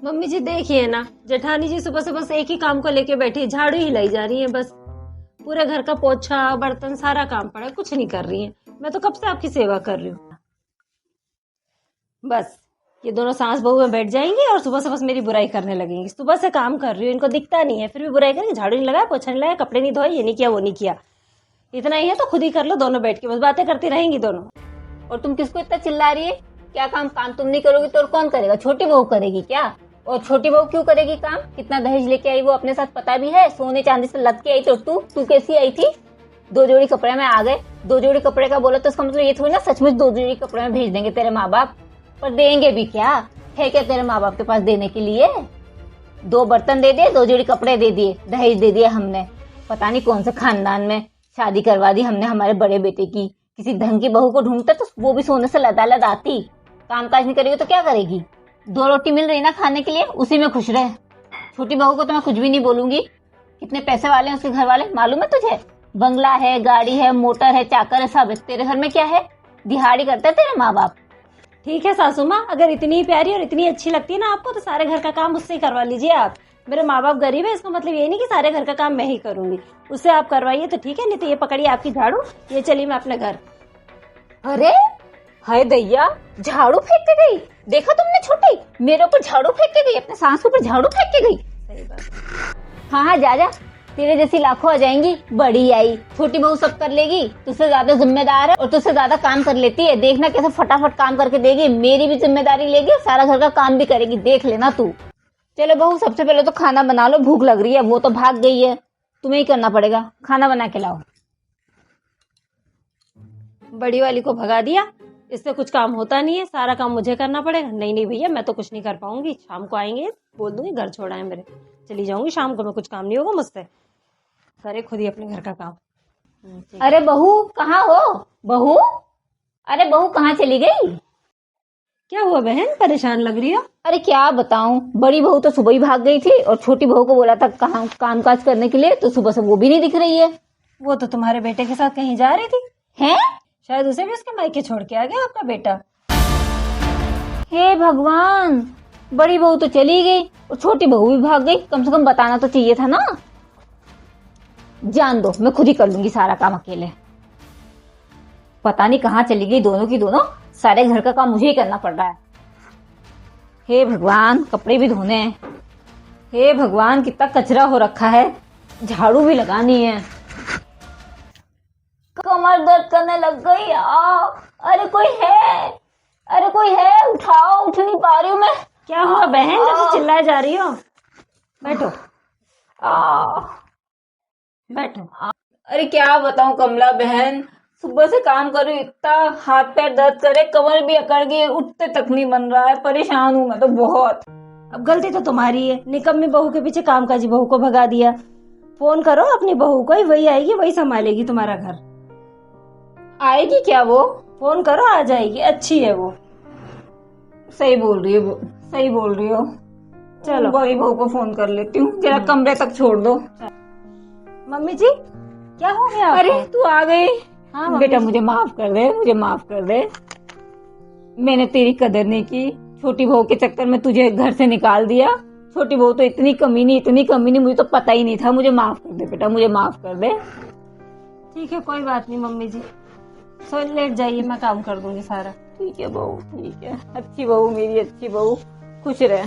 Mummy जी देखिए ना, जेठानी जी सुबह से बस एक ही काम को लेके बैठी है, झाड़ू ही लाई जा रही है बस। पूरे घर का पोछा बर्तन सारा काम पड़ा है, कुछ नहीं कर रही है। मैं तो कब से आपकी सेवा कर रही हूँ। बस ये दोनों सास बहू में बैठ जाएंगी और सुबह से बस मेरी बुराई करने लगेंगी। सुबह से काम कर रही हूँ, इनको दिखता नहीं है, फिर भी बुराई करेंगे। झाड़ू नहीं लगाया, पोछा नहीं लगाया, कपड़े नहीं धोए, ये नहीं किया वो नहीं किया। इतना ही है तो खुद ही कर लो दोनों बैठ के, बस बातें करती रहेंगी दोनों। और तुम किसको इतना चिल्ला रही है? क्या काम तुम नहीं करोगी तो और कौन करेगा? छोटी बहू करेगी क्या? और छोटी बहू क्यों करेगी काम? कितना दहेज लेके आई वो अपने साथ पता भी है? सोने चांदी से लद के आई। तो तू कैसी आई थी? 2 जोड़ी कपड़े में आ गए। 2 जोड़ी कपड़े का बोला तो इसका मतलब ये थोड़ी ना सचमुच 2 जोड़ी कपड़े में भेज देंगे तेरे माँ बाप। पर देंगे भी क्या? है क्या तेरे माँ बाप के पास देने के लिए? 2 बर्तन दे दिए, 2 जोड़ी कपड़े दे दिए, दहेज दे दिया हमने। पता नहीं कौन से खानदान में शादी करवा दी हमने हमारे बड़े बेटे की। किसी ढंग की बहू को ढूंढते तो वो भी सोने से लदा आती। काम काज नहीं करेगी तो क्या करेगी? 2 रोटी मिल रही ना खाने के लिए, उसी में खुश रहे। छोटी बहू को तो मैं कुछ भी नहीं बोलूंगी। कितने पैसे वाले हैं उसके घर वाले, मालूम है तुझे? बंगला है, गाड़ी है, मोटर है, चाकर है, सब है। तेरे घर में क्या है? दिहाड़ी करते हैं तेरे माँ बाप। ठीक है सासू माँ, अगर इतनी प्यारी और इतनी अच्छी लगती है ना आपको तो सारे घर का काम उससे ही करवा लीजिए आप। मेरे माँ बाप गरीब है, इसका मतलब ये नहीं कि सारे घर का काम मैं ही करूंगी। उससे आप करवाइए तो ठीक है, नहीं तो ये पकड़िए आपकी झाड़ू, ये चलिए मैं अपने घर। अरे हाय दैया, झाड़ू फेंक के गई। देखा तुमने छोटी? मेरे ऊपर झाड़ू फेंक के गई, अपने सास के ऊपर झाड़ू फेंक के गई। सही बात। हाँ जा, तेरे जैसी लाखों आ जाएंगी। बड़ी आई, छोटी बहू सब कर लेगी, तुझसे ज्यादा जिम्मेदार है और तुझसे ज्यादा काम कर लेती है। देखना कैसे फटाफट काम करके देगी, मेरी भी जिम्मेदारी लेगी, सारा घर का काम भी करेगी, देख लेना तू। चलो बहू, सबसे पहले तो खाना बना लो, भूख लग रही है। वो तो भाग गई है, तुम्हें ही करना पड़ेगा। खाना बना के लाओ। बड़ी वाली को भगा दिया, इससे कुछ काम होता नहीं है, सारा काम मुझे करना पड़ेगा। नहीं भैया, मैं तो कुछ नहीं कर पाऊंगी। शाम को आएंगे, बोल दूंगी घर छोड़ाए मेरे, चली जाऊंगी शाम को। मैं कुछ काम नहीं होगा मुझसे, करे खुद ही अपने घर का काम। अरे बहू कहाँ हो? बहू, अरे बहू कहाँ चली गई? क्या हुआ बहन, परेशान लग रही हो? अरे क्या बताऊं, बड़ी बहू तो सुबह ही भाग गई थी और छोटी बहू को बोला था कहाँ काम काज करने के लिए, तो सुबह से वो भी नहीं दिख रही है। वो तो तुम्हारे बेटे के साथ कहीं जा रही थी। हैं? शायद उसे भी उसके मायके छोड़ के आ गया आपका बेटा। हे भगवान, बड़ी बहू तो चली गई और छोटी बहू भी भाग गई। कम से कम बताना तो चाहिए था ना। जान दो, मैं खुद ही कर लूंगी सारा काम अकेले। पता नहीं कहाँ चली गई दोनों की दोनों। सारे घर का काम मुझे ही करना पड़ रहा है। हे भगवान, कपड़े भी धोने हैं। हे भगवान, कितना कचरा हो रखा है, झाड़ू भी लगानी है। कमर दर्द करने लग गई। अरे कोई है? अरे कोई है? उठाओ, उठ नहीं पा रही हूँ मैं। क्या हुआ बहन, जैसे चिल्लाए जा रही हो? बैठो बैठो। अरे क्या बताऊं कमला बहन, सुबह से काम करूं, इतना हाथ पैर दर्द करे, कमर भी अकड़ गई, उठते तक नहीं बन रहा है। परेशान हूं मैं तो बहुत। अब गलती तो तुम्हारी है, निकम्मी बहू के पीछे कामकाजी बहू को भगा दिया। फोन करो अपनी बहू को, वही आएगी, वही संभालेगी तुम्हारा घर। आएगी क्या वो? फोन करो, आ जाएगी, अच्छी है वो। सही बोल रही है वो, सही बोल रही हो। चलो बड़ी बहू को फोन कर लेती हूँ, जरा कमरे तक छोड़ दो। मम्मी जी क्या हो गया? अरे तू आ गई? हाँ बेटा मुझे माफ कर दे, मुझे माफ कर दे। मैंने तेरी कदर नहीं की, छोटी बहू के चक्कर में तुझे घर से निकाल दिया। छोटी बहू तो इतनी कमीनी, मुझे तो पता ही नहीं था। मुझे माफ कर दे बेटा, मुझे माफ कर दे। ठीक है, कोई बात नहीं मम्मी जी, सो लेट जाइए, मैं काम कर दूंगी सारा। ठीक है बहू, ठीक है। अच्छी बहू, मेरी अच्छी बहू, खुश रहे।